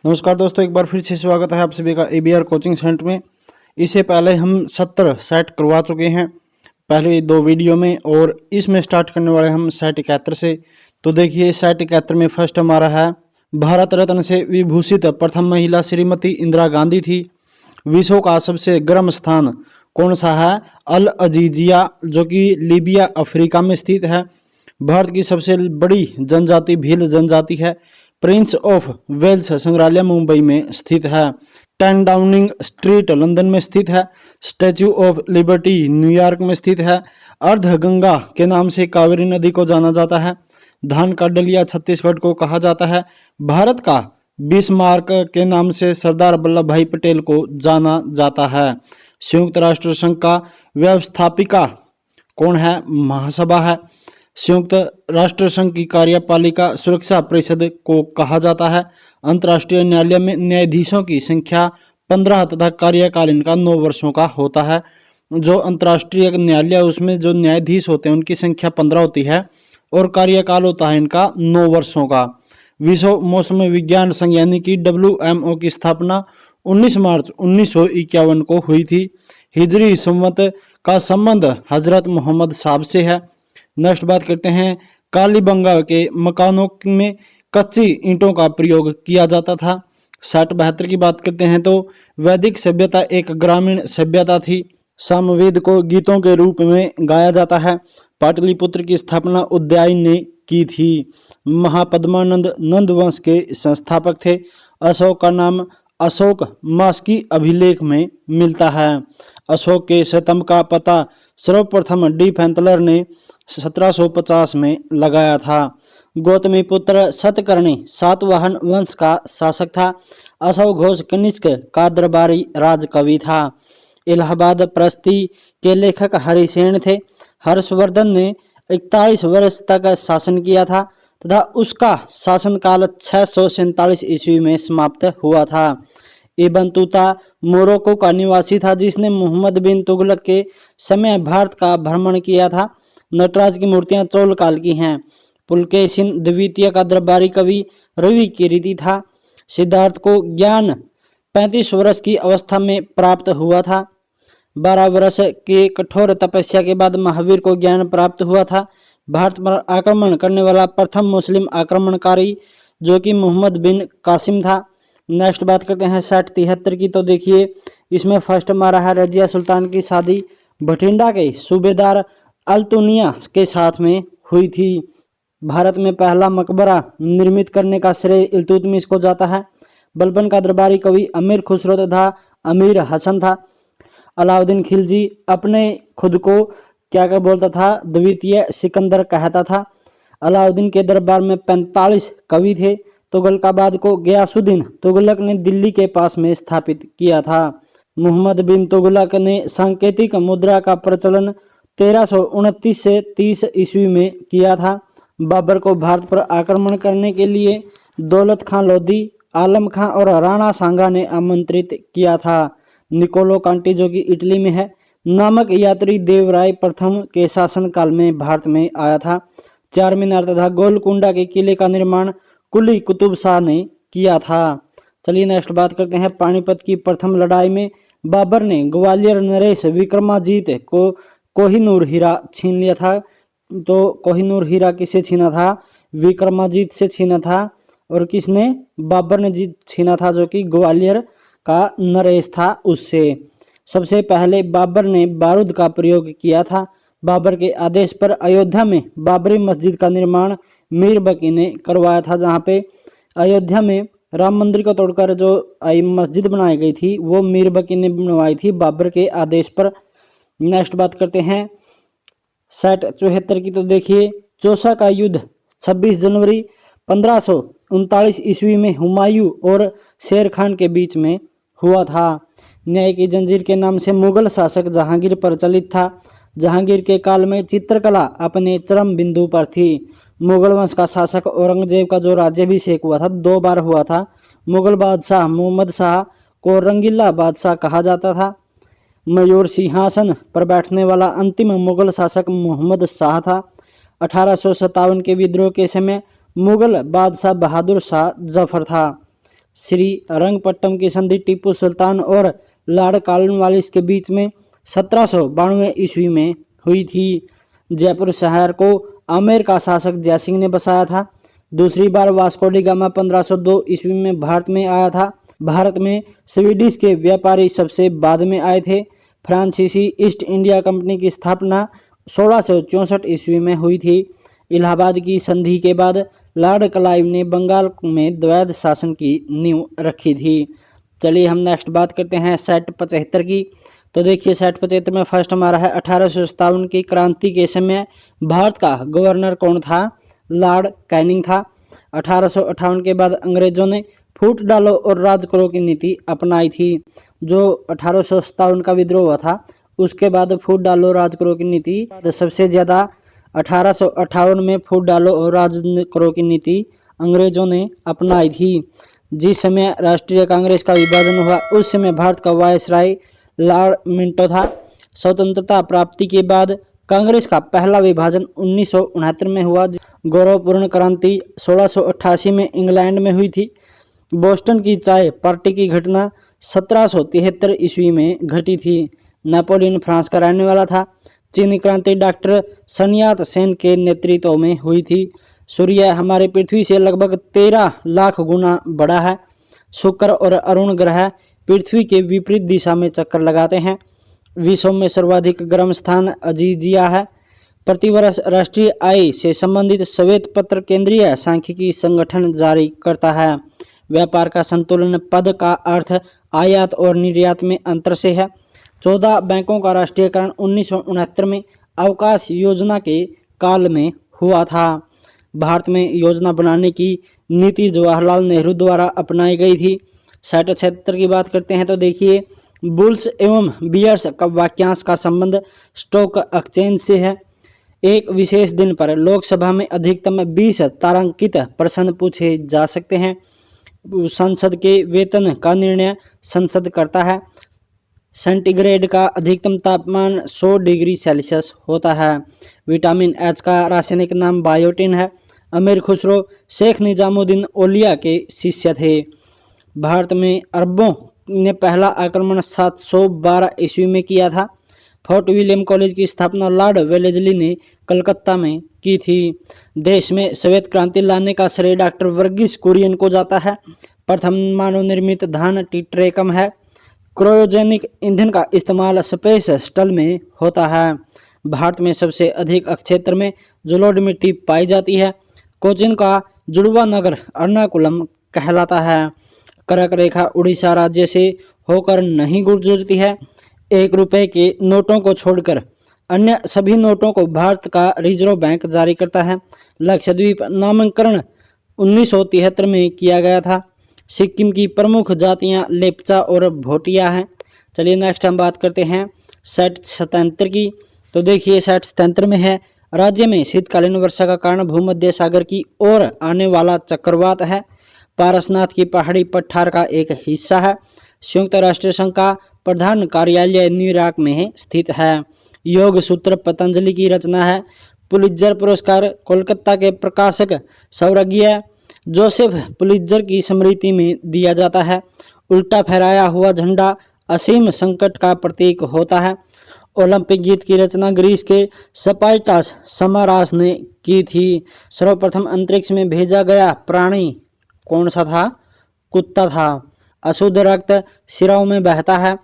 नमस्कार दोस्तों, एक बार फिर से स्वागत है आप सभी का एबीआर कोचिंग सेंटर में। इससे पहले हम 70 सेट करवा चुके हैं पहले 2 वीडियो में, और इसमें स्टार्ट करने वाले हम सेट 71 से। तो देखिए, सेट 71 में फर्स्ट हमारा है, भारत रत्न से विभूषित प्रथम महिला श्रीमती इंदिरा गांधी थी। विश्व का सबसे गर्म स्थान कौन सा है? अल अजीजिया, जो कि लीबिया अफ्रीका में स्थित है। भारत की सबसे बड़ी जनजाति भील जनजाति है। प्रिंस ऑफ वेल्स संग्रहालय मुंबई में स्थित है। 10 डाउनिंग स्ट्रीट लंदन में स्थित है। स्टैच्यू ऑफ लिबर्टी न्यूयॉर्क में स्थित है। अर्धगंगा के नाम से कावेरी नदी को जाना जाता है। धान का डलिया छत्तीसगढ़ को कहा जाता है। भारत का बिस्मार्क के नाम से सरदार वल्लभ भाई पटेल को जाना जाता है। संयुक्त राष्ट्र संघ का व्यवस्थापिका कौन है? महासभा है। संयुक्त राष्ट्र संघ की कार्यपालिका सुरक्षा परिषद को कहा जाता है। अंतर्राष्ट्रीय न्यायालय में न्यायाधीशों की संख्या 15 तथा कार्यकाल इनका 9 वर्षों का होता है। जो अंतर्राष्ट्रीय न्यायालय उसमें जो न्यायाधीश होते हैं उनकी संख्या 15 होती है और कार्यकाल होता है इनका 9 वर्षों का। विश्व मौसम विज्ञान संघ यानी कि WMO की स्थापना 19 मार्च 1951 को हुई थी। हिजरी संवत का संबंध हजरत मोहम्मद साहब से है। नेक्स्ट बात करते हैं, कालीबंगा के मकानों में कच्ची ईंटों का प्रयोग किया जाता था। 60-72 की बात करते हैं तो वैदिक सभ्यता एक ग्रामीण सभ्यता थी। सामवेद को गीतों के रूप में गाया जाता है। पाटलिपुत्र की स्थापना उदयायन ने की थी। महापद्मानंद नंद वंश के संस्थापक थे। अशोक का नाम अशोक मास की अभिलेख में मिलता है। अशोक के स्तंभ का पता सर्वप्रथम डी फैंतलर ने 1750 में लगाया था। गौतमी पुत्र सतकर्णी सातवाहन वंश का शासक था। अशोक घोष कनिष्क का दरबारी राजकवि था। इलाहाबाद प्रस्ती के लेखक हरिसेन थे। हर्षवर्धन ने 41 वर्ष तक शासन किया था तथा उसका शासनकाल 647 ईस्वी में समाप्त हुआ था। इब्न तूता मोरक्को का निवासी था जिसने मोहम्मद बिन तुगलक के समय भारत का भ्रमण किया था। नटराज की मूर्तियां चोल काल की हैं। पुलकेशिन द्वितीय का दरबारी कवि रवि कीर्ति था। सिद्धार्थ को ज्ञान 35 वर्ष की अवस्था में प्राप्त हुआ था। 12 वर्ष के कठोर तपस्या के बाद महावीर को ज्ञान प्राप्त हुआ था। भारत पर आक्रमण करने वाला प्रथम मुस्लिम आक्रमणकारी जो कि मोहम्मद बिन कासिम था। नेक्स्ट बात करते हैं 60-73 की। तो देखिए, इसमें फर्स्ट हमारा है, रजिया सुल्तान की शादी भटिंडा के सूबेदार अल्तुनिया के साथ में हुई थी। भारत में पहला मकबरा निर्मित करने का श्रेय इल्तुतमिश को जाता है। बलबन का दरबारी कवि अमीर खुसरो तथा अमीर हसन था। अलाउद्दीन खिलजी अपने खुद को क्या बोलता था? द्वितीय सिकंदर कहता था। अलाउद्दीन के दरबार में 45 कवि थे। तुगलकाबाद को गयासुद्दीन तुगलक ने दिल्ली के पास में स्थापित किया था। मोहम्मद बिन तुगलक ने सांकेतिक मुद्रा का प्रचलन 1329 से 30 ईस्वी में किया था। बाबर को भारत पर आक्रमण करने के लिए दौलत खां लोधी, आलम खां और राणा सांगा ने आमंत्रित किया था। निकोलो कांटी जो कि इटली में है नामक यात्री देवराय प्रथम के शासनकाल में भारत में आया था। चार मीनार तथा गोलकुंडा के किले का निर्माण कुली कुतुब शाह ने किया था। चलिए नेक्स्ट बात करते हैं, पानीपत की प्रथम लड़ाई में बाबर ने ग्वालियर नरेश विक्रमाजीत को कोहिनूर हीरा छीन लिया था। तो कोहिनूर हीरा किसे छीना था? विक्रमाजीत से छीना था। और किसने? बाबर ने छीना था, जो कि ग्वालियर का नरेश था उससे। सबसे पहले बाबर ने बारूद का प्रयोग किया था। बाबर के आदेश पर अयोध्या में बाबरी मस्जिद का निर्माण मीर बकी ने करवाया था, जहाँ पे अयोध्या में राम मंदिर को तोड़कर जो मस्जिद बनाई गई थी वो मीर बकी ने बनवाई थी बाबर के आदेश पर। नेक्स्ट बात करते हैं 60-74 की। तो देखिए, चौसा का युद्ध 26 जनवरी 1539 ईस्वी में हुमायूं और शेर खान के बीच में हुआ था। न्याय की जंजीर के नाम से मुगल शासक जहांगीर प्रचलित था। जहांगीर के काल में चित्रकला अपने चरम बिंदु पर थी। मुगल वंश का शासक औरंगजेब का जो राज्याभिषेक हुआ था 2 बार हुआ था। मुगल बादशाह मोहम्मद शाह को रंगीला बादशाह कहा जाता था। मयूर सिंहासन पर बैठने वाला अंतिम मुगल शासक मोहम्मद शाह था। 1857 के विद्रोह के समय मुगल बादशाह बहादुर शाह जफर था। श्री रंगपट्टम की संधि टीपू सुल्तान और लॉर्ड कॉर्नवालिस के बीच में 1792 ईस्वी में हुई थी। जयपुर शहर को आमेर का शासक जयसिंह ने बसाया था। दूसरी बार वास्को डी गामा 1502 ईस्वी में भारत में आया था। भारत में स्वीडिश के व्यापारी सबसे बाद में आए थे। फ्रांसीसी ईस्ट इंडिया कंपनी की स्थापना 1664 ईस्वी में हुई थी। इलाहाबाद की संधि के बाद लॉर्ड क्लाइव ने बंगाल में द्वैध शासन की नींव रखी थी। चलिए हम नेक्स्ट बात करते हैं सेट 75 की। तो देखिए सेट 75 में फर्स्ट हमारा है 1857 की क्रांति के समय भारत का गवर्नर कौन था? लॉर्ड कैनिंग था। 1858 के बाद अंग्रेजों ने फूट डालो और राज करो की नीति अपनाई थी। जो 1857 का विद्रोह हुआ था उसके बाद फूट डालो राज करो की नीति सबसे ज्यादा 1858 में फूट डालो और राज करो की नीति अंग्रेजों ने अपनाई थी। जिस समय राष्ट्रीय कांग्रेस का विभाजन हुआ उस समय भारत का वायसराय लॉर्ड मिंटो था। स्वतंत्रता प्राप्ति के बाद कांग्रेस का पहला विभाजन 1969 में हुआ। गौरवपूर्ण क्रांति 1688 में इंग्लैंड में हुई थी। बोस्टन की चाय पार्टी की घटना 1773 ईस्वी में घटी थी। नेपोलियन फ्रांस का रहने वाला था। चीनी क्रांति डॉक्टर सन यात सेन के नेतृत्व में हुई थी। सूर्य हमारे पृथ्वी से लगभग 13 लाख गुना बड़ा है। शुक्र और अरुण ग्रह पृथ्वी के विपरीत दिशा में चक्कर लगाते हैं। विश्व में सर्वाधिक गर्म स्थान अजीजिया है। प्रतिवर्ष राष्ट्रीय आय से संबंधित श्वेत पत्र केंद्रीय सांख्यिकी संगठन जारी करता है। व्यापार का संतुलन पद का अर्थ आयात और निर्यात में अंतर से है। 14 बैंकों का राष्ट्रीयकरण 1969 में अवकाश योजना के काल में हुआ था। भारत में योजना बनाने की नीति जवाहरलाल नेहरू द्वारा अपनाई गई थी। सेट 76 की बात करते हैं तो देखिए बुल्स एवं बियर्स का वाक्यांश का संबंध स्टॉक एक्सचेंज से है। एक विशेष दिन पर लोकसभा में अधिकतम 20 तारांकित प्रश्न पूछे जा सकते हैं। संसद के वेतन का निर्णय संसद करता है। सेंटीग्रेड का अधिकतम तापमान 100 डिग्री सेल्सियस होता है। विटामिन एच का रासायनिक नाम बायोटिन है। अमीर खुसरो शेख निजामुद्दीन औलिया के शिष्य थे। भारत में अरबों ने पहला आक्रमण 712 ईस्वी में किया था। फोर्ट विलियम कॉलेज की स्थापना लॉर्ड वेलेस्ली ने कलकत्ता में की थी। देश में श्वेत क्रांति लाने का श्रेय डॉक्टर वर्गीस कुरियन को जाता है। प्रथम मानव निर्मित धान टीट्रेकम है। क्रायोजेनिक ईंधन का इस्तेमाल स्पेस शटल में होता है। भारत में सबसे अधिक क्षेत्र में जलोढ़ मिट्टी पाई जाती है। कोचीन का जुड़वा नगर एर्नाकुलम कहलाता है। कर्क रेखा उड़ीसा राज्य से होकर नहीं गुजरती है। 1 रुपए के नोटों को छोड़कर अन्य सभी नोटों को भारत का रिजर्व बैंक जारी करता है। लक्षद्वीप नामकरण 1973 में किया गया था। सिक्किम की प्रमुख जातियां लेप्चा और भोटिया हैं। चलिए नेक्स्ट हम बात करते हैं सेट 77 की। तो देखिए सेट 77 में है राज्य में शीतकालीन वर्षा का कारण भूमध्य सागर की ओर आने वाला चक्रवात है। पारसनाथ की पहाड़ी पठार का एक हिस्सा है। संयुक्त राष्ट्र संघ का प्रधान कार्यालय न्यूयॉर्क में स्थित है। योग सूत्र पतंजलि की रचना है। पुलित्जर पुरस्कार कोलकाता के प्रकाशक स्वर्गीय जोसेफ पुलित्जर की स्मृति में दिया जाता है। उल्टा फहराया हुआ झंडा असीम संकट का प्रतीक होता है। ओलंपिक गीत की रचना ग्रीस के स्पार्टास समारास ने की थी। सर्वप्रथम अंतरिक्ष में भेजा गया प्राणी कौन सा था? कुत्ता था। अशुद्ध रक्त सिराओं में बहता है।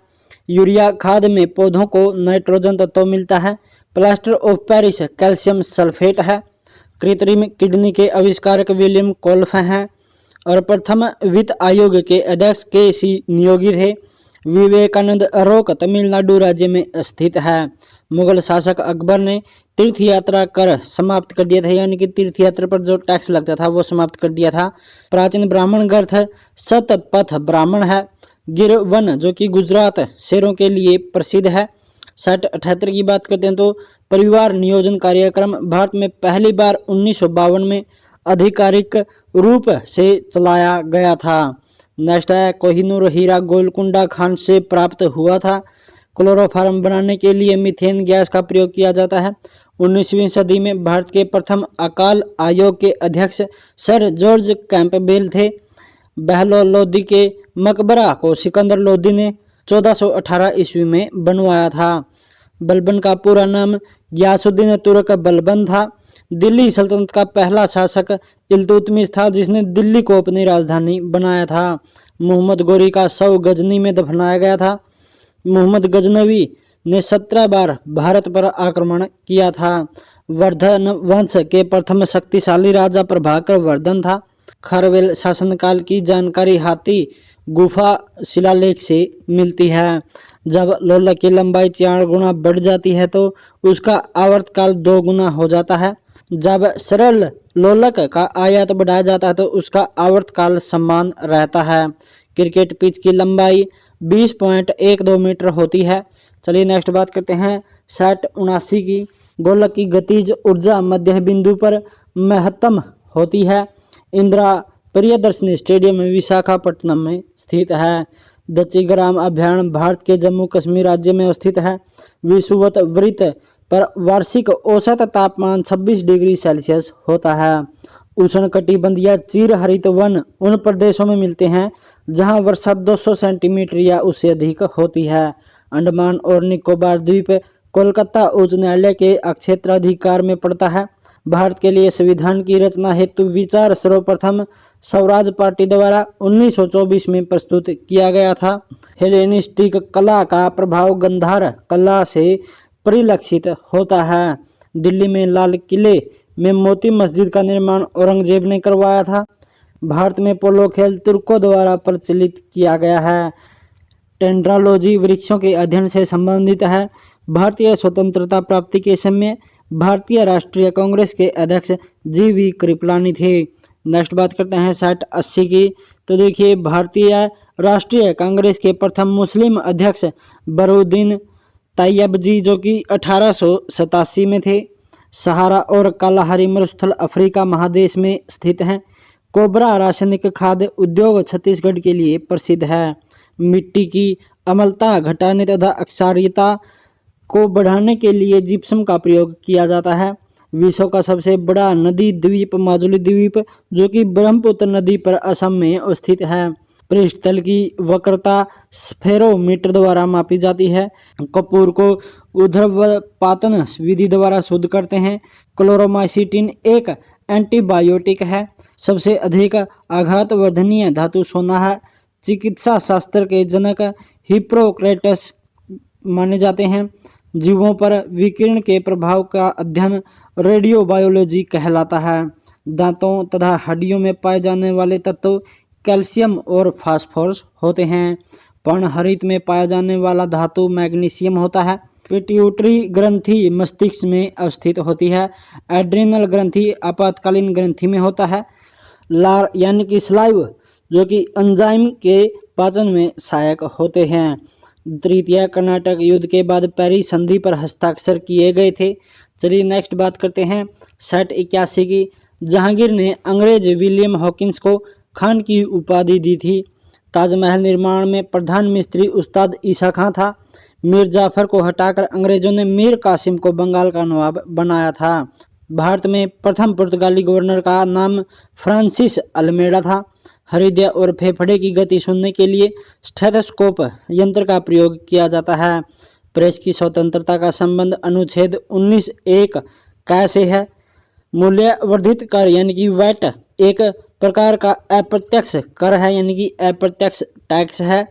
यूरिया खाद में पौधों को नाइट्रोजन तत्व मिलता है। Plaster of Paris calcium sulphate है। कृत्रिम किडनी के आविष्कारक विलियम कोल्फ हैं और प्रथम वित्त आयोग के अध्यक्ष के नियोगी थे। विवेकानंद रोक तमिलनाडु राज्य में स्थित है। मुगल शासक अकबर ने तीर्थ यात्रा कर समाप्त कर दिया था, यानी कि तीर्थ यात्रा पर जो टैक्स लगता था वो समाप्त कर दिया था। प्राचीन ब्राह्मण ग्रंथ सतपथ ब्राह्मण है। गिर वन जो कि गुजरात शेरों के लिए प्रसिद्ध है। सेट 78 की बात करते हैं तो परिवार नियोजन कार्यक्रम भारत में पहली बार 1952 में आधिकारिक रूप से चलाया गया था। नेक्स्ट है कोहिनूर हीरा गोलकुंडा खान से प्राप्त हुआ था। क्लोरोफार्म बनाने के लिए मीथेन गैस का प्रयोग किया जाता है। 19वीं सदी में भारत के प्रथम अकाल आयोग के अध्यक्ष सर जॉर्ज कैंपबेल थे। बहलोल लोदी के मकबरा को सिकंदर लोदी ने 1418 ईस्वी में बनवाया था। बलबन का पूरा नाम गियासुद्दीन तुर्क बलबन था। दिल्ली सल्तनत का पहला शासक इल्तुतमिश था, जिसने दिल्ली को अपनी राजधानी बनाया था। मोहम्मद गोरी का शव गजनी में दफनाया गया था। मोहम्मद गजनवी ने 17 बार भारत पर आक्रमण किया था। वर्धन वंश के प्रथम शक्तिशाली राजा प्रभाकर वर्धन था। खारवेल शासनकाल की जानकारी हाथी गुफा शिलालेख से मिलती है। जब लोलक की लंबाई 4 गुना बढ़ जाती है तो उसका आवर्तकाल 2 गुना हो जाता है। जब सरल लोलक का आयात बढ़ाया जाता है तो उसका आवर्तकाल समान रहता है। क्रिकेट पिच की लंबाई 20.12 मीटर होती है। चलिए नेक्स्ट बात करते हैं 60-79 की। गोलक की गतिज ऊर्जा मध्य बिंदु पर महत्तम होती है। इंदिरा प्रियदर्शनी स्टेडियम विशाखापट्टनम में स्थित है। दच्चीग्राम अभयारण्य भारत के जम्मू कश्मीर राज्य में स्थित है। विषुवत वृत्त पर वार्षिक औसत तापमान 26 डिग्री सेल्सियस होता है। उष्णकटिबंधीय चीर हरित वन उन प्रदेशों में मिलते हैं जहां वर्षा 200 सेंटीमीटर या उससे अधिक होती है। अंडमान और निकोबार द्वीप कोलकाता उच्च न्यायालय के क्षेत्राधिकार में पड़ता है। भारत के लिए संविधान की रचना हेतु विचार सर्वप्रथम स्वराज पार्टी द्वारा 1924 में प्रस्तुत किया गया था। हेलेनिस्टिक कला का प्रभाव गंधार कला से परिलक्षित होता है। दिल्ली में लाल किले में मोती मस्जिद का निर्माण औरंगजेब ने करवाया था। भारत में पोलो खेल तुर्कों द्वारा प्रचलित किया गया है। टेंड्रोलॉजी वृक्षों के अध्ययन से संबंधित है। भारतीय स्वतंत्रता प्राप्ति के समय भारतीय राष्ट्रीय कांग्रेस के अध्यक्ष जी.वी. कृपलानी थे। नेक्स्ट बात करते हैं 60-80 की। तो देखिए भारतीय राष्ट्रीय कांग्रेस के प्रथम मुस्लिम अध्यक्ष बरूद्दीन तैयब जी, जो कि 1887 में थे। सहारा और कालाहारी मरुस्थल अफ्रीका महादेश में स्थित हैं। कोबरा रासायनिक खाद्य उद्योग छत्तीसगढ़ के लिए प्रसिद्ध है। मिट्टी की अम्लता घटाने तथा अक्षारीयता को बढ़ाने के लिए जिप्सम का प्रयोग किया जाता है। विश्व का सबसे बड़ा नदी द्वीप माजुली द्वीप, जो कि ब्रह्मपुत्र नदी पर असम में स्थित है। पृष्ठतल की वक्रता स्फेरोमीटर द्वारा मापी जाती है। कपूर को ऊर्ध्वपातन विधि द्वारा शुद्ध करते हैं। क्लोरोमाइसिटिन एक एंटीबायोटिक है। सबसे अधिक आघात वर्धनीय धातु सोना है। चिकित्सा शास्त्र के जनक हिप्पोक्रेटस माने जाते हैं। जीवों पर विकिरण के प्रभाव का अध्ययन रेडियोबायोलॉजी कहलाता है। दांतों तथा हड्डियों में पाए जाने वाले तत्व कैल्शियम और फास्फोरस होते हैं। पर्णहरित में पाया जाने वाला धातु मैग्नीशियम होता है। पिट्यूटरी ग्रंथि मस्तिष्क में अवस्थित होती है। एड्रिनल ग्रंथि आपातकालीन ग्रंथि में होता है। लार यानी कि स्लाइव, जो कि एंजाइम के पाचन में सहायक होते हैं। तृतीय कर्नाटक युद्ध के बाद पेरिस संधि पर हस्ताक्षर किए गए थे। चलिए नेक्स्ट बात करते हैं 60-81 की। जहांगीर ने अंग्रेज विलियम हॉकिंस को खान की उपाधि दी थी। ताजमहल निर्माण में प्रधान मिस्त्री उस्ताद ईसा खां था। मीर जाफर को हटाकर अंग्रेजों ने मीर कासिम को बंगाल का नवाब बनाया था। भारत में प्रथम पुर्तगाली गवर्नर का नाम फ्रांसिस अल्मेडा था। हृदय और फेफड़े की गति सुनने के लिए स्टेथोस्कोप यंत्र का प्रयोग किया जाता है। प्रेस की स्वतंत्रता का संबंध अनुच्छेद 19(1) कैसे है? मूल्य वर्धित कर यानी कि वैट एक प्रकार का अप्रत्यक्ष कर है, यानी कि अप्रत्यक्ष टैक्स है।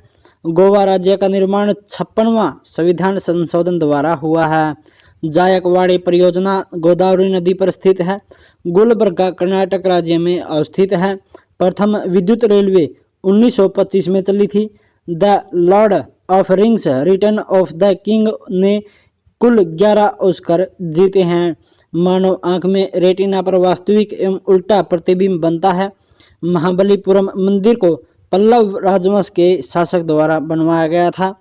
गोवा राज्य का निर्माण 56वां संविधान संशोधन द्वारा हुआ है। जायकवाड़ी परियोजना गोदावरी नदी पर स्थित है। गुलबर्गा कर्नाटक राज्य में अवस्थित है। प्रथम विद्युत रेलवे 1925 में चली थी। The Lord of rings return of the king ने कुल 11 ऑस्कर जीते हैं। मानव आंख में रेटिना पर वास्तविक एवं उल्टा प्रतिबिंब बनता है। महाबलीपुरम मंदिर को पल्लव राजवंश के शासक द्वारा बनवाया गया था।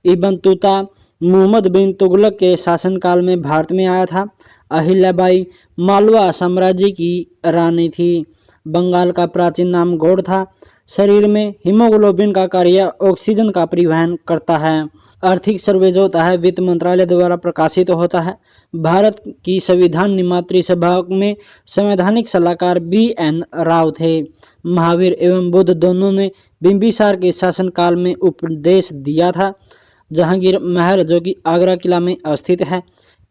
इब्न तूता मुहम्मद बिन तुगलक के शासनकाल में भारत में आया था। अहिल्याबाई मालवा साम्राज्य की रानी थी। बंगाल का प्राचीन नाम गौड़ था। शरीर में हीमोग्लोबिन का कार्य ऑक्सीजन का परिवहन करता है। आर्थिक सर्वे जो होता है वित्त मंत्रालय द्वारा प्रकाशित होता है। भारत की संविधान निर्मात्री सभा में संवैधानिक सलाहकार BN राव थे। महावीर एवं बुद्ध दोनों ने बिंबिसार के शासनकाल में उपदेश दिया था। जहांगीर महल जो कि आगरा किला में अवस्थित है।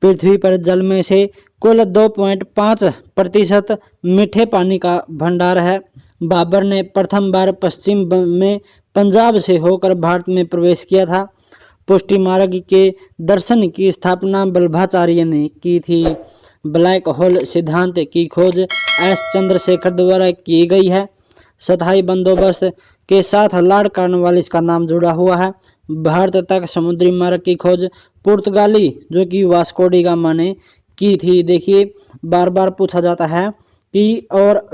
पृथ्वी पर जल में से कुल 2.5% मीठे पानी का भंडार है। बाबर ने प्रथम बार पश्चिम में पंजाब से होकर भारत में प्रवेश किया था। पुष्टि मार्ग के दर्शन की स्थापना वल्लभाचार्य ने की थी। ब्लैक होल सिद्धांत की खोज S चंद्रशेखर द्वारा की गई है। स्थायी बंदोबस्त के साथ लॉर्ड कॉर्नवालिस का नाम जुड़ा हुआ है। भारत तक समुद्री मार्ग की खोज पुर्तगाली जो कि वास्को डी गामा ने की थी। देखिए बार बार पूछा जाता है कि, और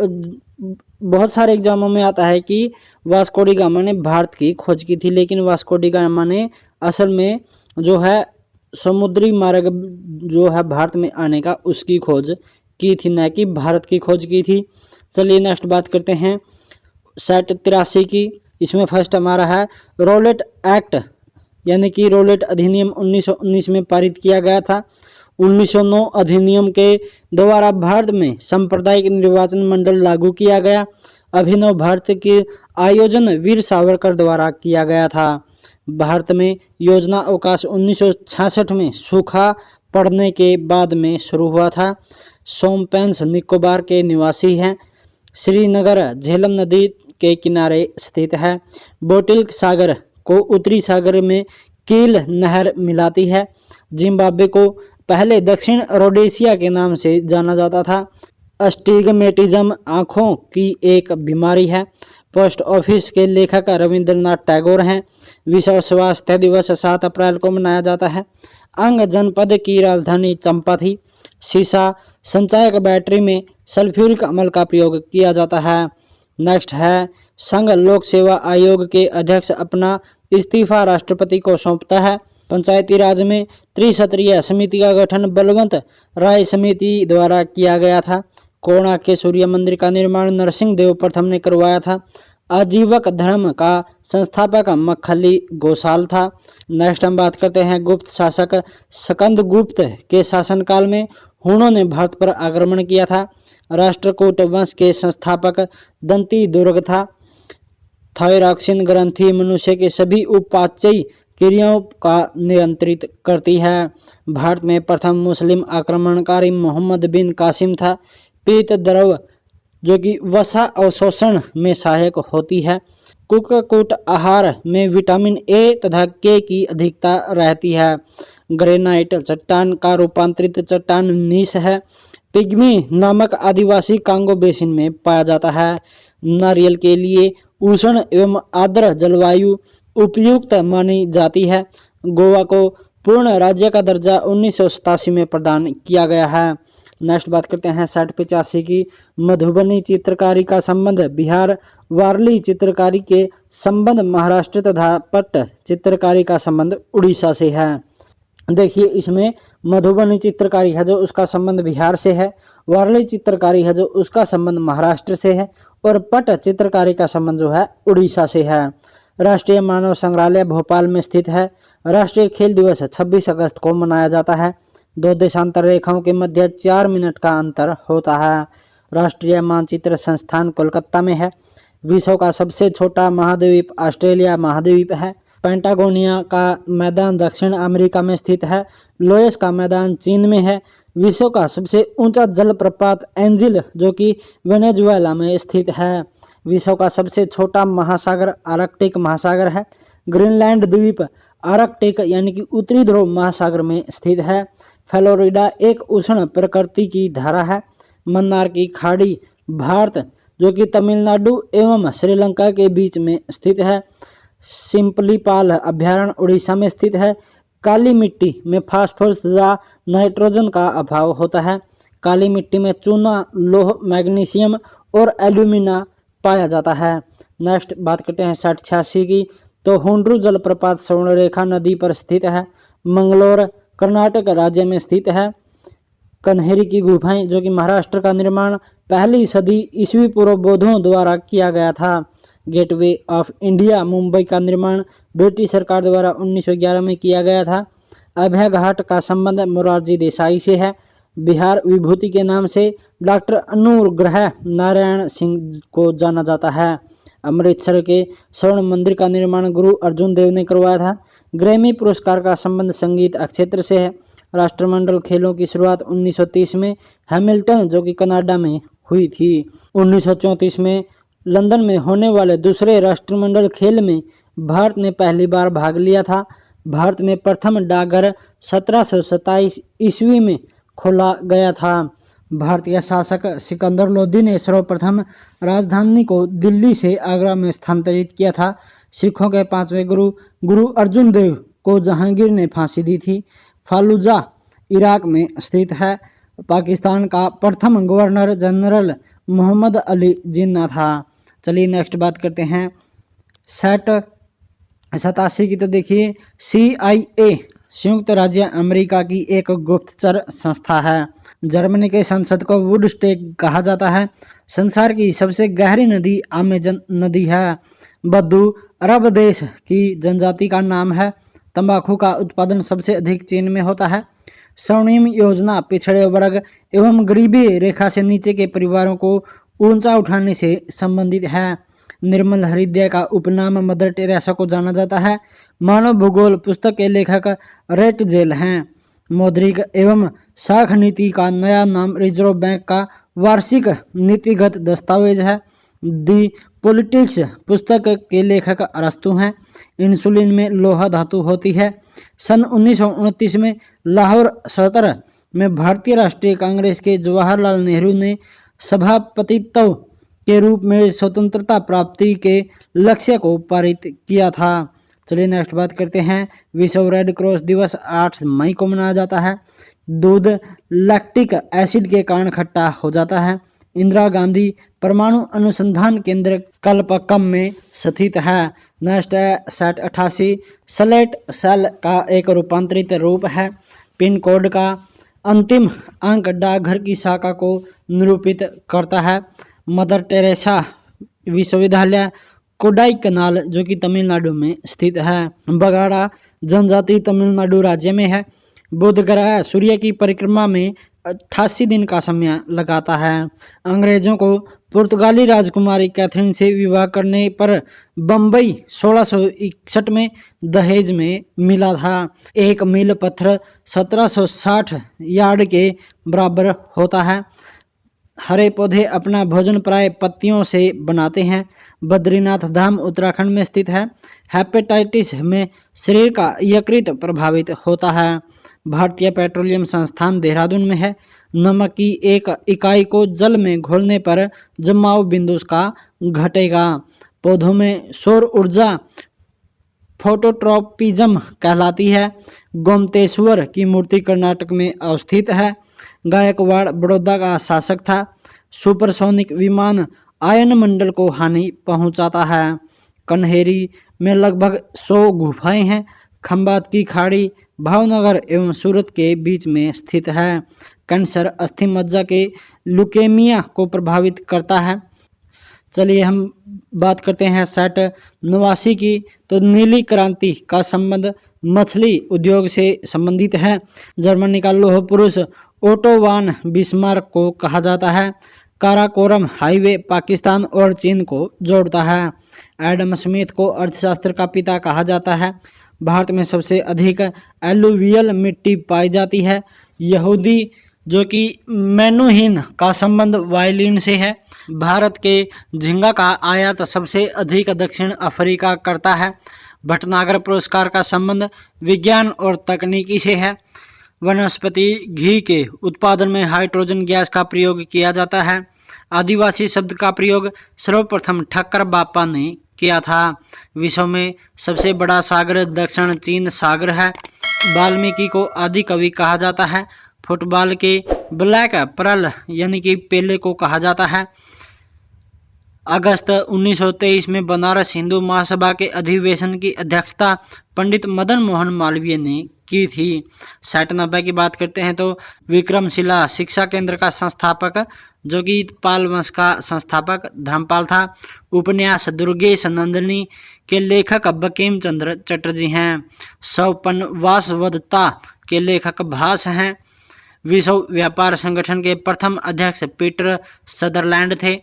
बहुत सारे एग्जामों में आता है कि वास्को डी गामा ने भारत की खोज की थी, लेकिन वास्को डी गामा ने असल में जो है समुद्री मार्ग जो है भारत में आने का उसकी खोज की थी, न कि भारत की खोज की थी। चलिए नेक्स्ट बात करते हैं सेट 83 की। इसमें फर्स्ट हमारा है रोलेट एक्ट, यानी कि रोलेट अधिनियम 1919 में पारित किया गया था। 1909 अधिनियम के द्वारा भारत में सांप्रदायिक निर्वाचन मंडल लागू किया गया। अभिनव भारत के आयोजन वीर सावरकर द्वारा किया गया था। भारत में योजना अवकाश 1966 में सूखा पड़ने के बाद में शुरू हुआ था। सोमपेंस निकोबार के निवासी हैं। श्रीनगर झेलम नदी के किनारे स्थित है। बोटिल सागर को उत्तरी सागर में कील नहर मिलाती है। जिम्बाब्वे को पहले दक्षिण रोडेशिया के नाम से जाना जाता था। अस्टिगमेटिज्म आँखों की एक बीमारी है। पोस्ट ऑफिस के लेखक रविंद्रनाथ टैगोर हैं। विश्व स्वास्थ्य दिवस 7 अप्रैल को मनाया जाता है। अंग जनपद की राजधानी चंपा थी। सीसा संचायक बैटरी में सल्फ्यूरिक अम्ल का प्रयोग किया जाता है। नेक्स्ट है संघ लोक सेवा आयोग के अध्यक्ष अपना इस्तीफा राष्ट्रपति को सौंपता है। पंचायती राज में त्रिसत्रीय समिति का गठन बलवंत राय समिति द्वारा किया गया था। कोणार्क के सूर्य मंदिर का निर्माण नरसिंह देव प्रथम ने करवाया था। आजीवक धर्म का संस्थापक मक्खली गोसाल था। नेक्स्ट हम बात करते हैं गुप्त शासक स्कंदगुप्त के शासनकाल में हुणों ने भारत पर आक्रमण किया था। राष्ट्रकूट वंश के संस्थापक दंती दुर्ग था। थायरॉक्सिन ग्रंथि मनुष्य के सभी उपाचयी क्रियाओं का नियंत्रित करती है। भारत में प्रथम मुस्लिम आक्रमणकारी मोहम्मद बिन कासिम था। पीत द्रव जो कि वसा अवशोषण में सहायक होती है। कुक्कुट आहार में विटामिन A तथा K की अधिकता रहती है। ग्रेनाइट चट्टान का रूपांतरित चट्टान नीस है। पिग्मी नामक आदिवासी कांगो बेसिन में पाया जाता है। नारियल के लिए उष्ण एवं आर्द्र जलवायु उपयुक्त मानी जाती है। गोवा को पूर्ण राज्य का दर्जा 1987 में प्रदान किया गया है। नेक्स्ट बात करते हैं 60-85 की। मधुबनी चित्रकारी का संबंध बिहार, वारली चित्रकारी के संबंध महाराष्ट्र तथा पट्ट चित्रकारी का संबंध उड़ीसा से है। देखिए इसमें मधुबनी चित्रकारी है जो उसका संबंध बिहार से है, वारली चित्रकारी है जो उसका संबंध महाराष्ट्र से है, और पट्ट चित्रकारी का संबंध जो है उड़ीसा से है। राष्ट्रीय मानव संग्रहालय भोपाल में स्थित है। राष्ट्रीय खेल दिवस 26 अगस्त को मनाया जाता है। 2 देशांतर रेखाओं के मध्य 4 मिनट का अंतर होता है। राष्ट्रीय मानचित्र संस्थान कोलकाता में है। विश्व का सबसे छोटा महाद्वीप ऑस्ट्रेलिया महाद्वीप है। पेंटागोनिया का मैदान दक्षिण अमेरिका में स्थित है। लोयस का मैदान चीन में है। विश्व का सबसे ऊंचा जलप्रपात एंजिल जो कि वेनेजुएला में स्थित है। विश्व का सबसे छोटा महासागर आर्कटिक महासागर है। ग्रीनलैंड द्वीप आर्कटिक यानी कि उत्तरी ध्रुव महासागर में स्थित है। फ्लोरिडा एक उष्ण प्रकृति की धारा है। मन्नार की खाड़ी भारत जो कि तमिलनाडु एवं श्रीलंका के बीच में स्थित है। सिंपलीपाल अभ्यारण्य उड़ीसा में स्थित है। काली मिट्टी में फास्फोरस तथा नाइट्रोजन का अभाव होता है। काली मिट्टी में चूना, लोह, मैग्नीशियम और एल्यूमिना पाया जाता है। नेक्स्ट बात करते हैं 60-86 की। तो हुंड्रू जलप्रपात स्वर्णरेखा नदी पर स्थित है। मंगलोर कर्नाटक राज्य में स्थित है। कन्हेरी की गुफाएं जो कि महाराष्ट्र का निर्माण 1ली सदी ईस्वी पूर्व बौद्धों द्वारा किया गया था। गेटवे ऑफ इंडिया मुंबई का निर्माण ब्रिटिश सरकार द्वारा 1911 में किया गया था। अभय घाट का संबंध मोरारजी देसाई से है। बिहार विभूति के नाम से डॉक्टर अनुग्रह नारायण सिंह को जाना जाता है। अमृतसर के स्वर्ण मंदिर का निर्माण गुरु अर्जुन देव ने करवाया था। ग्रैमी पुरस्कार का संबंध संगीत क्षेत्र से है। राष्ट्रमंडल खेलों की शुरुआत 1930 में हैमिल्टन जो कि कनाडा में हुई थी। 1934 में लंदन में होने वाले दूसरे राष्ट्रमंडल खेल में भारत ने पहली बार भाग लिया था। भारत में प्रथम डाकघर 1727 ईस्वी में खोला गया था। भारतीय शासक सिकंदर लोदी ने सर्वप्रथम राजधानी को दिल्ली से आगरा में स्थानांतरित किया था। सिखों के पांचवें गुरु अर्जुन देव को जहांगीर ने फांसी दी थी। फालुजा इराक में स्थित है। पाकिस्तान का प्रथम गवर्नर जनरल मोहम्मद अली जिन्ना था। चलिए नेक्स्ट बात करते हैं सेट 87 की। तो देखिए CIA संयुक्त राज्य अमेरिका की एक गुप्तचर संस्था है। जर्मनी के संसद को वुडस्टेक कहा जाता है। संसार की सबसे गहरी नदी अमेजन नदी है। बद्दू अरब देश की जनजाति का नाम है। तंबाकू का उत्पादन सबसे अधिक चीन में होता है। स्वर्णिम योजना पिछड़े वर्ग एवं गरीबी रेखा से नीचे के परिवारों को ऊंचा उठाने से संबंधित है। निर्मल हृदय का उपनाम मदर टेरेसा को जाना जाता है। मानव भूगोल पुस्तक के लेखक रेटजेल हैं। मौद्रिक एवं साख नीति का नया नाम रिजर्व बैंक का वार्षिक नीतिगत दस्तावेज है। दी पॉलिटिक्स पुस्तक के लेखक अरस्तु हैं। इंसुलिन में लोहा धातु होती है। सन 1929 में लाहौर सत्र में भारतीय राष्ट्रीय कांग्रेस के जवाहरलाल नेहरू ने सभापतित्व के रूप में स्वतंत्रता प्राप्ति के लक्ष्य को पारित किया था। चलिए नेक्स्ट बात करते हैं। विश्व रेड क्रॉस दिवस 8 मई को मनाया जाता है। दूध लैक्टिक एसिड के कारण खट्टा हो जाता है। इंदिरा गांधी परमाणु अनुसंधान केंद्र कल्पक्कम में स्थित है। नेक्स्ट है सेट 88 स्लेट सेल का एक रूपांतरित रूप है। पिन कोड का अंतिम अंक डाकघर की शाखा को निरूपित करता है। मदर टेरेसा विश्वविद्यालय कोडाईकनाल जो कि तमिलनाडु में स्थित है। बगाड़ा जनजाति तमिलनाडु राज्य में है। बुध ग्रह सूर्य की परिक्रमा में 88 दिन का समय लगाता है। अंग्रेजों को पुर्तगाली राजकुमारी कैथरीन से विवाह करने पर बम्बई 1661 में दहेज में मिला था। एक मील पत्थर 1760 यार्ड के बराबर होता है। हरे पौधे अपना भोजन प्राय पत्तियों से बनाते हैं। बद्रीनाथ धाम उत्तराखंड में स्थित है। हेपेटाइटिस में शरीर का यकृत प्रभावित होता है। भारतीय पेट्रोलियम संस्थान देहरादून में है। नमक की एक इकाई को जल में घोलने पर जमाव बिंदु का घटेगा। पौधों में सौर ऊर्जा फोटोट्रोपिज्म कहलाती है। गोमतेश्वर की मूर्ति कर्नाटक में अवस्थित है। गायकवाड़ बड़ौदा का शासक था। सुपरसोनिक विमान आयनमंडल को हानि पहुंचाता है। कन्हेरी में लगभग 100 गुफाएं हैं। खंबात की खाड़ी भावनगर एवं सूरत के बीच में स्थित है। कैंसर अस्थि मज्जा के ल्यूकेमिया को प्रभावित करता है। चलिए हम बात करते हैं सेट 89 की। तो नीली क्रांति का संबंध मछली उद्योग से संबंधित है। जर्मनी का लौह पुरुष ओटो वान बिस्मार्क को कहा जाता है। काराकोरम हाईवे पाकिस्तान और चीन को जोड़ता है। एडम स्मिथ को अर्थशास्त्र का पिता कहा जाता है। भारत में सबसे अधिक एलुवियल मिट्टी पाई जाती है। यहूदी जो कि मेनुहीन का संबंध वायलिन से है। भारत के झींगा का आयात सबसे अधिक दक्षिण अफ्रीका करता है। भटनागर पुरस्कार का संबंध विज्ञान और तकनीकी से है। वनस्पति घी के उत्पादन में हाइड्रोजन गैस का प्रयोग किया जाता है। आदिवासी शब्द का प्रयोग सर्वप्रथम ठक्कर बापा ने किया था। विश्व में सबसे बड़ा सागर दक्षिण चीन सागर है। वाल्मीकि को आदि कवि कहा जाता है। फुटबॉल के ब्लैक पर्ल यानी कि पेले को कहा जाता है। अगस्त 1923 में बनारस हिंदू महासभा के अधिवेशन की अध्यक्षता पंडित मदन मोहन मालवीय ने की थी। 60-90 की बात करते हैं तो विक्रमशिला शिक्षा केंद्र का संस्थापक, जो कि पाल वंश का संस्थापक धर्मपाल था। उपन्यास दुर्गेश नंदिनी के लेखक बंकिम चंद्र चटर्जी हैं। सौपनवासवदत्ता के लेखक भास हैं। विश्व व्यापार संगठन के प्रथम अध्यक्ष पीटर सदरलैंड थे।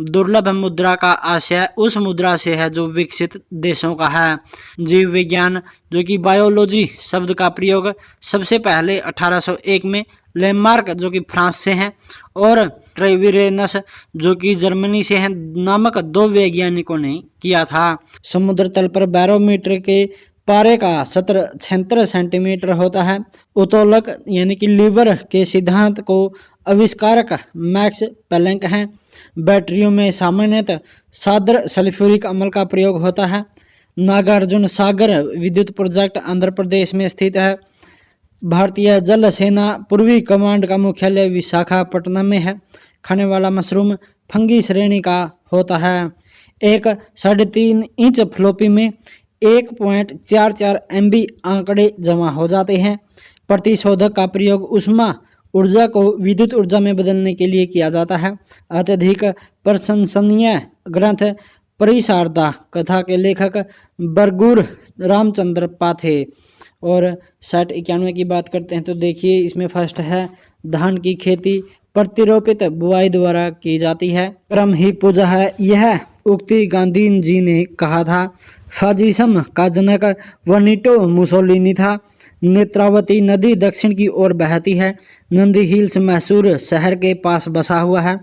दुर्लभ मुद्रा का आशय उस मुद्रा से है जो विकसित देशों का है। जीव विज्ञान, जो कि बायोलॉजी शब्द का प्रयोग सबसे पहले 1801 में लेमार्क, जो कि फ्रांस से हैं, और ट्रेविरेनस, जो कि जर्मनी से हैं, नामक 2 वैज्ञानिकों ने किया था। समुद्र तल पर बैरोमीटर के पारे का सत्र 76 सेंटीमीटर होता है। उत्तोलक यानी कि लीवर के सिद्धांत को आविष्कारक मैक्स प्लैंक हैं। बैटरियों में सामान्यतः सादर सल्फ्यूरिक अम्ल का प्रयोग होता है। नागार्जुन सागर विद्युत प्रोजेक्ट आंध्र प्रदेश में स्थित है। भारतीय जल सेना पूर्वी कमांड का मुख्यालय विशाखापट्टनम में है। खाने वाला मशरूम फंगी श्रेणी का होता है। एक 3.5 इंच फ्लोपी में 1.44 MB आंकड़े जमा हो जाते हैं। प्रतिशोधक का प्रयोग ऊष्मा ऊर्जा को विद्युत ऊर्जा में बदलने के लिए किया जाता है। अत्यधिक प्रशंसनीय ग्रंथ परिशारदा कथा के लेखक बरगूर रामचंद्र पाथे। और 60-91 की बात करते हैं तो देखिए, इसमें फर्स्ट है धान की खेती प्रतिरोपित बुआई द्वारा की जाती है। क्रम ही पूजा है, यह उक्ति गांधी जी ने कहा था। फाजिज्म का जनक वनिटो मुसोलिनी था। नेत्रावती नदी दक्षिण की ओर बहती है। नंदी हिल्स मैसूर शहर के पास बसा हुआ है।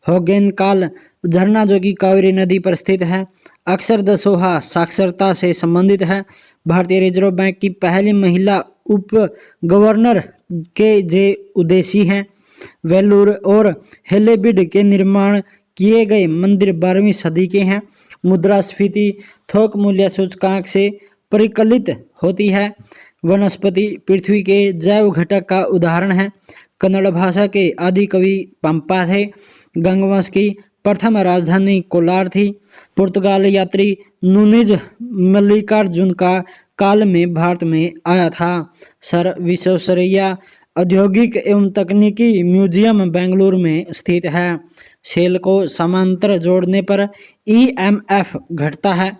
होगेन काल झरना, जो कि कावेरी नदी पर स्थित है। अक्षर दसोहा साक्षरता से संबंधित है। भारतीय रिजर्व बैंक की पहली महिला उप गवर्नर के जे उदेसी हैं। वेलूर और हेलेबिड के निर्माण किए गए मंदिर 12वीं सदी के हैं। मुद्रास्फीति थोक मूल्य सूचकांक से परिकलित होती है। वनस्पति पृथ्वी के जैव घटक का उदाहरण है। कन्नड़ भाषा के आदि कवि पंपा थे। गंगवंश की प्रथम राजधानी कोलार थी। पुर्तगाल यात्री नूनिज मल्लिकार्जुन का काल में भारत में आया था। सर विश्वेश्वरैया औद्योगिक एवं तकनीकी म्यूजियम बेंगलुरु में स्थित है। सेल को समांतर जोड़ने पर EMF घटता है।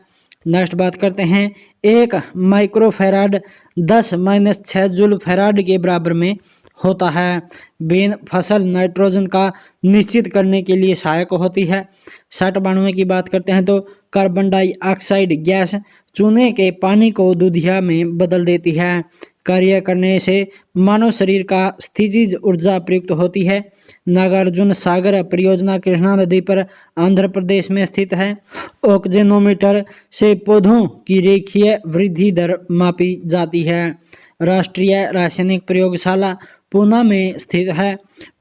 नेक्स्ट बात करते हैं, 1 माइक्रोफेराड 10-6 जूल फेराड के बराबर में होता है। बेन फसल नाइट्रोजन का निश्चित करने के लिए सहायक होती है। 60-92 की बात करते हैं तो कार्बन डाइऑक्साइड गैस चूने के पानी को दूधिया में बदल देती है। कार्य करने से मानव शरीर का स्थितिज ऊर्जा प्रयुक्त होती है। नागार्जुन सागर परियोजना कृष्णा नदी पर आंध्र प्रदेश में स्थित है। ऑक्जेनोमीटर से पौधों की रेखीय वृद्धि दर मापी जाती है। राष्ट्रीय रासायनिक प्रयोगशाला पूना में स्थित है।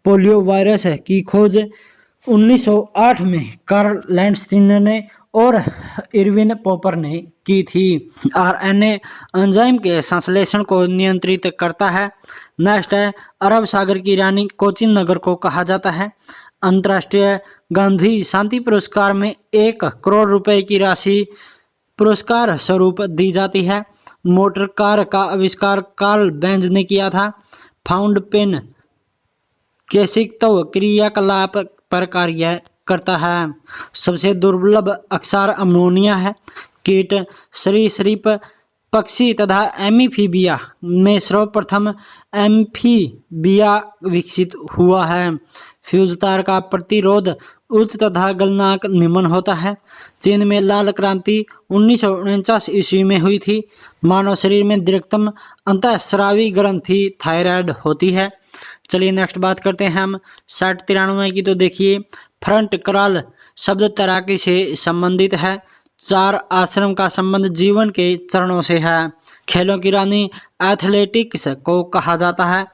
पोलियो वायरस की खोज 1908 में कार्ल लैंडस्टीनर ने और इरविन पॉपर ने की थी। RNA एंजाइम के संश्लेषण को नियंत्रित करता है। नेक्स्ट है, अरब सागर की रानी कोचिन नगर को कहा जाता है। अंतर्राष्ट्रीय गांधी शांति पुरस्कार में 1 करोड़ रुपए की राशि पुरस्कार स्वरूप दी जाती है। मोटर कार का आविष्कार कार्ल बेंज ने किया था। फाउंड पेन केशिकत्व क्रियाकलाप पर कार्य करता है। सबसे दुर्लभ अक्षार अमोनिया है। कीट सरीसृप पक्षी तथा एम्फीबिया में सर्वप्रथम एम्फीबिया विकसित हुआ है। फ्यूज तार का प्रतिरोध उच्च तथा गलनांक निम्न होता है। चीन में लाल क्रांति 1949 ईस्वी में हुई थी। मानव शरीर में दीर्घतम अंतःस्रावी ग्रंथि थायराइड होती है। चलिए नेक्स्ट बात करते हैं हम 60-93 की। तो देखिए, फ्रंट क्रॉल शब्द तैराकी से संबंधित है। 4 आश्रम का संबंध जीवन के चरणों से है। खेलों की रानी एथलेटिक्स को कहा जाता है।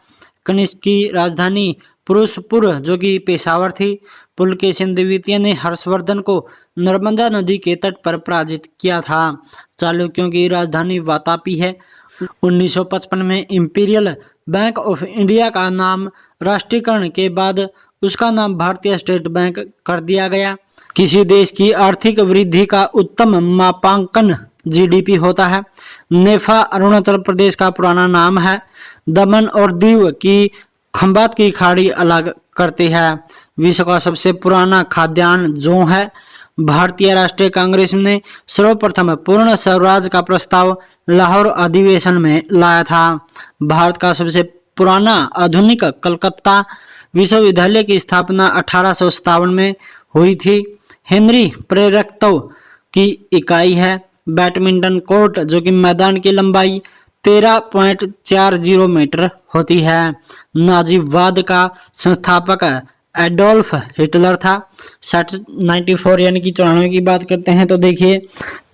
कनिष्क की राजधानी पुरुषपुर, जो कि पेशावर थी। पुलकेशिन द्वितीय ने हर्षवर्धन को नर्मदा नदी के तट पर पराजित किया था। चालुक्यों की राजधानी वातापी है। 1955 में इंपीरियल बैंक ऑफ इंडिया का नाम राष्ट्रीयकरण के बाद उसका नाम भारतीय स्टेट बैंक कर दिया गया। किसी देश की आर्थिक वृद्धि का उत्तम मापांकन जीडीपी होता है। नेफा अरुणाचल प्रदेश का पुराना नाम है। दमन और दीव की खंबात की खाड़ी अलग करती है। विश्व का सबसे पुराना खाद्यान्न जौ है। भारतीय राष्ट्रीय कांग्रेस ने सर्वप्रथम पूर्ण स्वराज का प्रस्ताव लाहौर अधिवेशन में लाया था। भारत का सबसे पुराना आधुनिक कलकत्ता विश्वविद्यालय की स्थापना 1857 में हुई थी। हेनरी प्रेरकत्व की इकाई है। बैडमिंटन कोर्ट जो कि मैदान की लंबाई 13.40 मीटर होती है। नाजीवाद का संस्थापक एडोल्फ हिटलर था। 94 यानी कि 94 की बात करते हैं तो देखिए,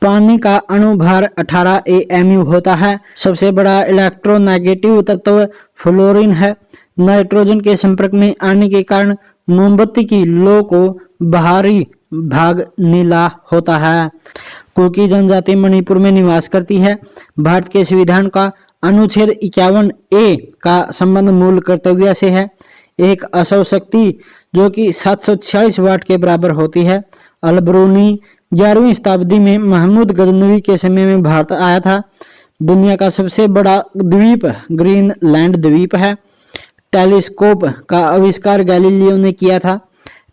पानी का अणुभार 18 AMU होता है। सबसे बड़ा इलेक्ट्रोनेगेटिव तत्व फ्लोरीन है। नाइट्रोजन के संपर्क में आने के कारण मोमबत्ती की लो को बाहरी भाग नीला होता है। कुकी जनजाति मणिपुर में निवास करती है। भारत के संविधान का अनुच्छेद 51A का संबंध मूल कर्तव्य से है। एक असौ शक्ति जो कि 746 वाट के बराबर होती है। अलबरूनी 11वीं शताब्दी में महमूद गजनवी के समय में भारत आया था। दुनिया का सबसे बड़ा द्वीप ग्रीनलैंड द्वीप है। टेलीस्कोप का आविष्कार गैलीलियो ने किया था।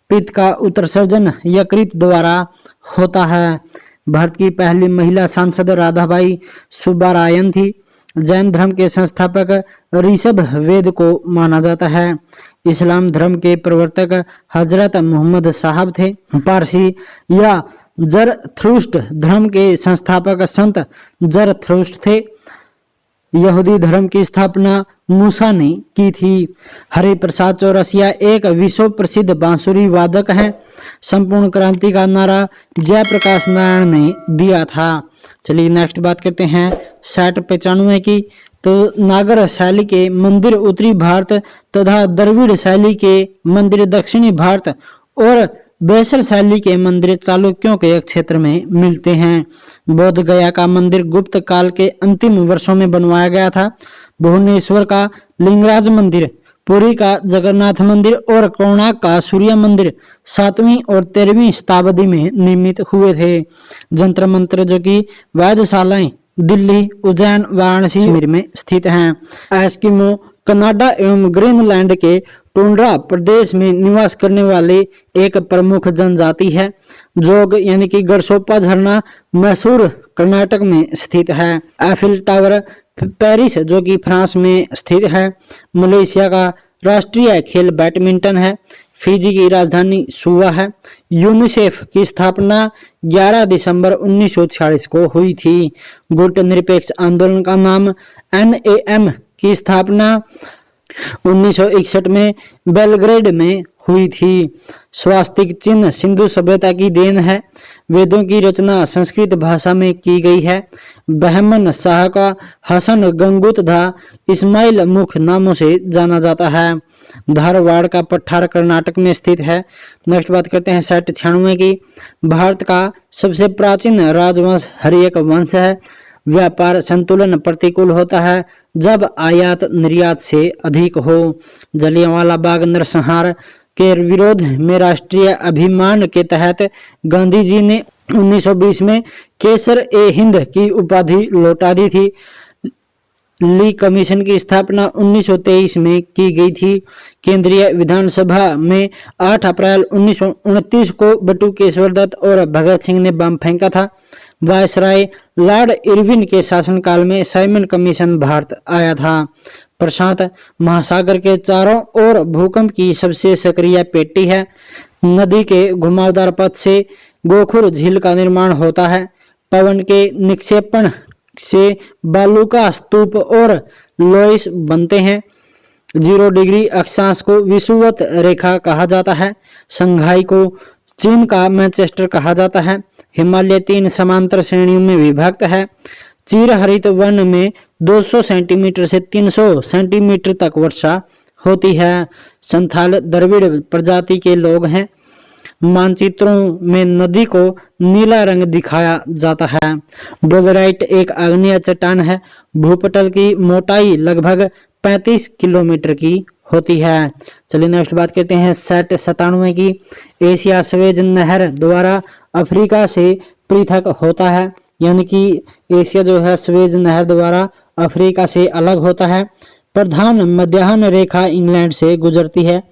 पित्त का उत्सर्जन यकृत द्वारा होता है। भारत की पहली महिला सांसद राधाबाई सुब्बारायन थी। जैन धर्म के संस्थापक ऋषभ वेद को माना जाता है। इस्लाम धर्म के प्रवर्तक हजरत मोहम्मद साहब थे। पारसी या जरथ्रुस्ट धर्म के संस्थापक संत जरथ्रुस्ट थे। यहूदी धर्म की स्थापना मूसा ने की थी। हरिप्रसाद चौरसिया एक विश्व प्रसिद्ध बांसुरी वादक हैं। संपूर्ण क्रांति का नारा जयप्रकाश नारायण ने दिया था। चलिए नेक्स्ट बात करते हैं 6095 की। तो नागर शैली के मंदिर उत्तरी भारत तथा द्रविड़ शैली के मंदिर दक्षिणी भारत और बेसर शैली के मंदिर चालुक्यों के क्षेत्र में मिलते हैं। बोध गया का मंदिर गुप्त काल के अंतिम वर्षों में बनवाया गया था। भुवनेश्वर का लिंगराज मंदिर, पुरी का जगन्नाथ मंदिर और कोणार्क का सूर्य मंदिर 7वीं और 13वीं शताब्दी में निर्मित हुए थे। जंतर मंत्र जो कि वेधशालाएं दिल्ली, उज्जैन, वाराणसी में स्थित हैं। एस्किमो कनाडा एवं ग्रीनलैंड के टुंड्रा प्रदेश में निवास करने वाले एक प्रमुख जनजाति है। जोग यानी कि गरसोपा झरना मैसूर कर्नाटक में स्थित है। एफिल टावर पेरिस जो कि फ्रांस में स्थित है। मलेशिया का राष्ट्रीय खेल बैडमिंटन है। फिजी की राजधानी सुवा है। यूनिसेफ की स्थापना 11 दिसंबर 1946 को हुई थी। गुट निरपेक्ष आंदोलन का नाम NAM की स्थापना 1961 में बेलग्रेड में हुई थी। स्वास्तिक चिन्ह सिंधु सभ्यता की देन है। वेदों की रचना संस्कृत भाषा में की गई है। बहमन शाह का हसन गंगू तथा इस्माइल मुख नामों से जाना जाता है। धारवाड़ का पठार कर्नाटक में स्थित है। नेक्स्ट बात करते हैं 6096 की। भारत का सबसे प्राचीन राजवंश हर्यक वंश है। व्यापार संतुलन प्रतिकूल होता है जब आयात निर्यात से अधिक हो। जलियांवाला बाग नरसंहार के विरोध में राष्ट्रीय अभिमान के तहत गांधी जी ने 1920 में केसर-ए-हिंद की उपाधि लौटा दी थी। ली कमीशन की स्थापना 1923 में की गई थी। केंद्रीय विधानसभा में 8 अप्रैल 1929 को बटुकेश्वर दत्त और भगत सिंह ने बम फेंका था। वायसराय लॉर्ड इरविन के शासनकाल में साइमन कमीशन भारत आया था। प्रशांत महासागर के चारों ओर भूकंप की सबसे सक्रिय पेटी है। नदी के घुमावदार पथ से गोखुर झील का निर्माण होता है। पवन के निक्षेपण से बालू का स्तूप और लोइस बनते हैं। 0 डिग्री अक्षांश को विषुवत रेखा कहा जाता है। संघाई को चीन का मैनचेस्टर कहा जाता है। हिमालय 3 समांतर श्रेणियों में विभक्त है। चीर हरित वन में 200 सेंटीमीटर से 300 सेंटीमीटर तक वर्षा होती है। संथाल द्रविड़ प्रजाति के लोग हैं। मानचित्रों में नदी को नीला रंग दिखाया जाता है। डोलेराइट एक आग्नेय चट्टान है। भूपटल की मोटाई लगभग 35 किलोमीटर की होती है। चलिए नेक्स्ट बात करते हैं सेट 97 की। एशिया स्वेज नहर द्वारा अफ्रीका से पृथक होता है, यानी कि एशिया जो है स्वेज नहर द्वारा अफ्रीका से अलग होता है। प्रधान मध्याह्न रेखा इंग्लैंड से गुजरती है।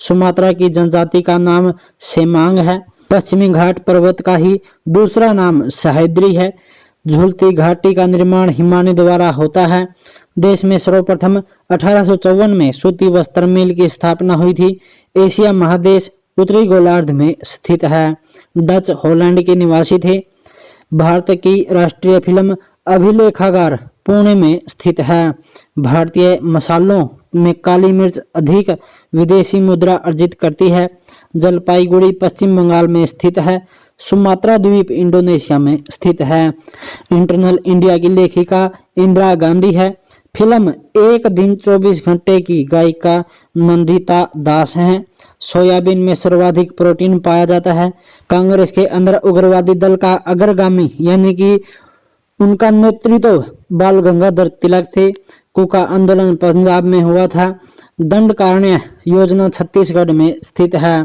सुमात्रा की जनजाति का नाम सेमांग है। पश्चिमी घाट पर्वत का ही दूसरा नाम सह्याद्री है। झूलती घाटी का निर्माण हिमानी द्वारा होता है। देश में सर्वप्रथम 1854 में सूती वस्त्र मिल की स्थापना हुई थी। एशिया महादेश उत्तरी गोलार्ध में स्थित है। डच हॉलैंड के निवासी थे। भारत की राष्ट्रीय फिल्म अभिलेखागार पुणे में स्थित है। भारतीय मसालों में काली मिर्च अधिक विदेशी मुद्रा अर्जित करती है। जलपाईगुड़ी पश्चिम बंगाल में स्थित है। सुमात्रा द्वीप इंडोनेशिया में स्थित है। इंटरनल इंडिया की लेखिका इंदिरा गांधी है। फिल्म एक दिन 24 घंटे की गायिका नंदिता दास हैं। सोयाबीन में सर्वाधिक प्रोटीन पाया जाता है। कांग्रेस के अंदर उग्रवादी दल का अग्रगामी यानी कि उनका नेतृत्व बाल गंगाधर तिलक थे। कुका आंदोलन पंजाब में हुआ था। दंडकारण्य योजना छत्तीसगढ़ में स्थित है।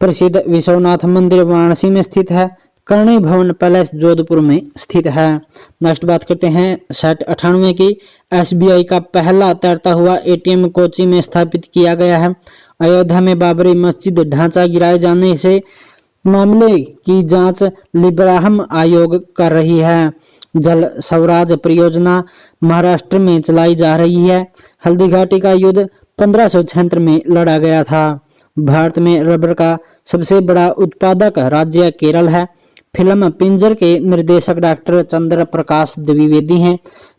प्रसिद्ध विश्वनाथ मंदिर वाराणसी में स्थित है। करणी भवन पैलेस जोधपुर में स्थित है। नेक्स्ट बात करते हैं सेट 98 की। एसबीआई का पहला तैरता हुआ एटीएम कोची में स्थापित किया गया है। अयोध्या में बाबरी मस्जिद ढांचा गिराए जाने से मामले की जांच लिब्राहम आयोग कर रही है। जल स्वराज परियोजना महाराष्ट्र में चलाई जा रही है। हल्दी घाटी का युद्ध 1576 में लड़ा गया था। भारत में रबर का सबसे बड़ा उत्पादक राज्य केरल है। फिल्म पिंजर के निर्देशक डॉक्टर चंद्र प्रकाश द्विवेदी हैं।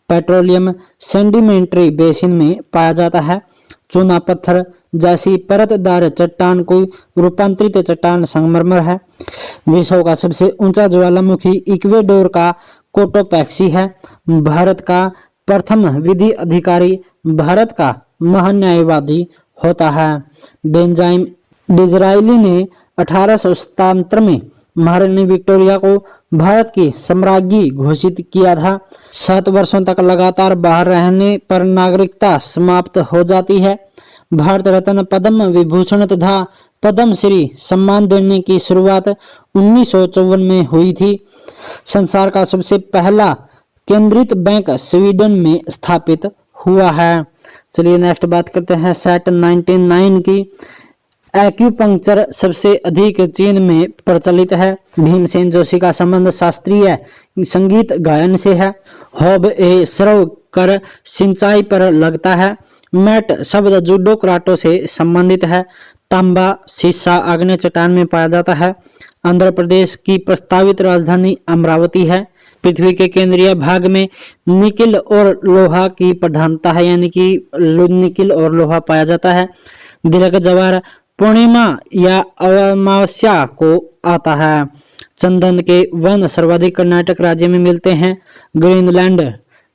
पेट्रोलियम सेडिमेंट्री बेसिन में पाया जाता है। चूना पत्थर जैसी परतदार चट्टान कोई रूपांतरित चट्टान संगमरमर है। विश्व का सबसे ऊंचा ज्वालामुखी इक्वेडोर का कोटोपैक्सी है। भारत का प्रथम विधि अधिकारी भारत का महान्यायवादी होता है। बेंजामिन डिज़रायली ने 1877 में महारानी विक्टोरिया को भारत की सम्राज्ञी घोषित किया था। 7 वर्षों तक लगातार बाहर रहने पर नागरिकता समाप्त हो जाती है। भारत रत्न, पद्म विभूषण तथा पद्म श्री सम्मान देने की शुरुआत 1954 में हुई थी। संसार का सबसे पहला केंद्रित बैंक स्वीडन में स्थापित हुआ है। चलिए नेक्स्ट बात करते हैं सेट 99 की। एक्यूपंक्चर सबसे अधिक चीन में प्रचलित है। भीमसेन जोशी का संबंध शास्त्रीय संगीत गायन से है। हॉब ए श्रव कर सिंचाई पर लगता है। मैट शब्द जूडो कराटे से संबंधित है। तांबा शीशा आग्नेय चट्टान में पाया जाता है। आंध्र प्रदेश की प्रस्तावित राजधानी अमरावती है। पृथ्वी के केंद्रीय भाग में निकिल और लोहा की प्रधानता है, यानी कि निकिल और लोहा पाया जाता है। दीर्घ जवार पूर्णिमा या अमावस्या को आता है। चंदन के वन सर्वाधिक कर्नाटक राज्य में मिलते हैं। ग्रीनलैंड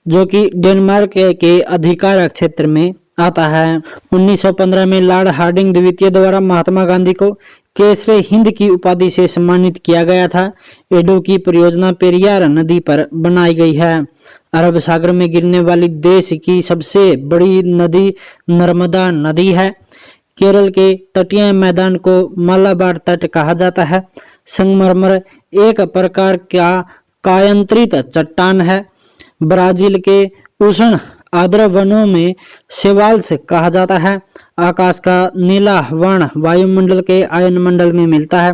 जो कि डेनमार्क के अधिकार क्षेत्र में आता है। 1915 में लॉर्ड हार्डिंग द्वितीय द्वारा महात्मा गांधी को केसरे हिंद की उपाधि से सम्मानित किया गया था। एडो की परियोजना पेरियार नदी पर बनाई गई है। अरब सागर में गिरने वाली देश की सबसे बड़ी नदी नर्मदा नदी है। केरल के तटीय मैदान को मालाबार तट कहा जाता है। संगमरमर एक प्रकार का कायांतरित चट्टान है। ब्राजील के उष्ण आर्द्र वनों में सेवाल्स कहा जाता है। आकाश का नीला वर्ण वायुमंडल के आयनमंडल में मिलता है।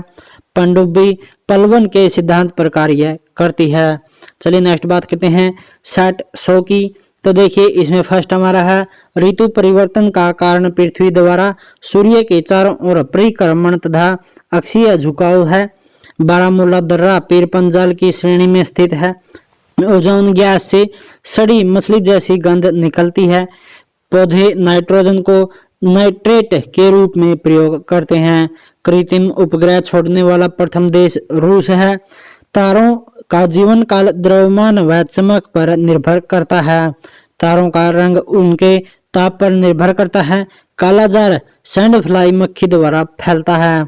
पनडुब्बी पलवन के सिद्धांत पर कार्य करती है। चलिए नेक्स्ट बात करते हैं 60 की। तो देखिए इसमें फर्स्ट हमारा है ऋतु परिवर्तन का कारण पृथ्वी द्वारा सूर्य के चारों ओर परिक्रमण तथा अक्षीय झुकाव है। बारामूला दर्रा पीर पंजाल की श्रेणी में स्थित है। ओजोन गैस से सड़ी मछली जैसी गंध निकलती है। पौधे नाइट्रोजन को नाइट्रेट के रूप में प्रयोग करते हैं। कृत्रिम उपग्रह छोड़ने वाला प्रथम देश रूस है। तारों का जीवन काल द्रव्यमान व चमक पर निर्भर करता है। तारों का रंग उनके ताप पर निर्भर करता है। कालाजार सैंड फ्लाई मक्खी द्वारा फैलता है।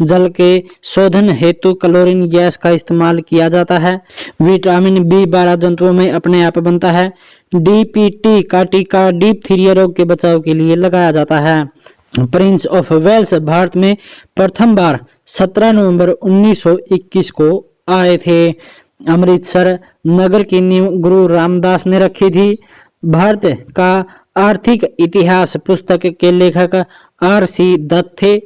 जल के शोधन हेतु क्लोरीन गैस का इस्तेमाल किया जाता है। विटामिन B12 जंतुओं में अपने आप बनता है। DPT का टीका डिप्थीरिया रोग के बचाव के लिए लगाया जाता है। प्रिंस ऑफ वेल्स भारत में प्रथम बार 17 नवंबर 1921 को आए थे। अमृतसर नगर की नींव गुरु रामदास ने रखी थी। भारत का आर्थिक इतिहास पुस्तक के लेखक RC दत्त थे।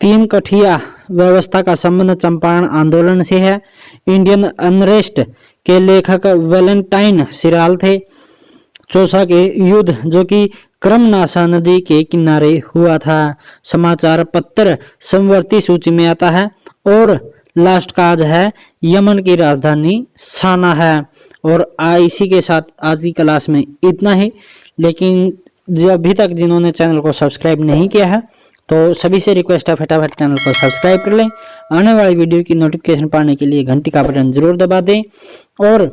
3 कठिया व्यवस्था का संबंध चंपारण आंदोलन से है। इंडियन अनरेस्ट के लेखक वैलेंटाइन सिराल थे। चौसा के युद्ध जो कि क्रमनाशा नदी के किनारे हुआ था। समाचार पत्र समवर्ती सूची में आता है। और लास्ट का आज है यमन की राजधानी साना है। और इसी के साथ आज की क्लास में इतना ही। लेकिन जो अभी तक जिन्होंने चैनल को सब्सक्राइब नहीं किया है तो सभी से रिक्वेस्ट है फटाफट चैनल को सब्सक्राइब कर लें। आने वाली वीडियो की नोटिफिकेशन पाने के लिए घंटी का बटन जरूर दबा दें और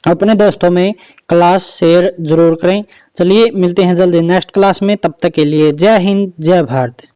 अपने दोस्तों में क्लास शेयर जरूर करें। चलिए मिलते हैं जल्दी नेक्स्ट क्लास में, तब तक के लिए जय हिंद जय भारत।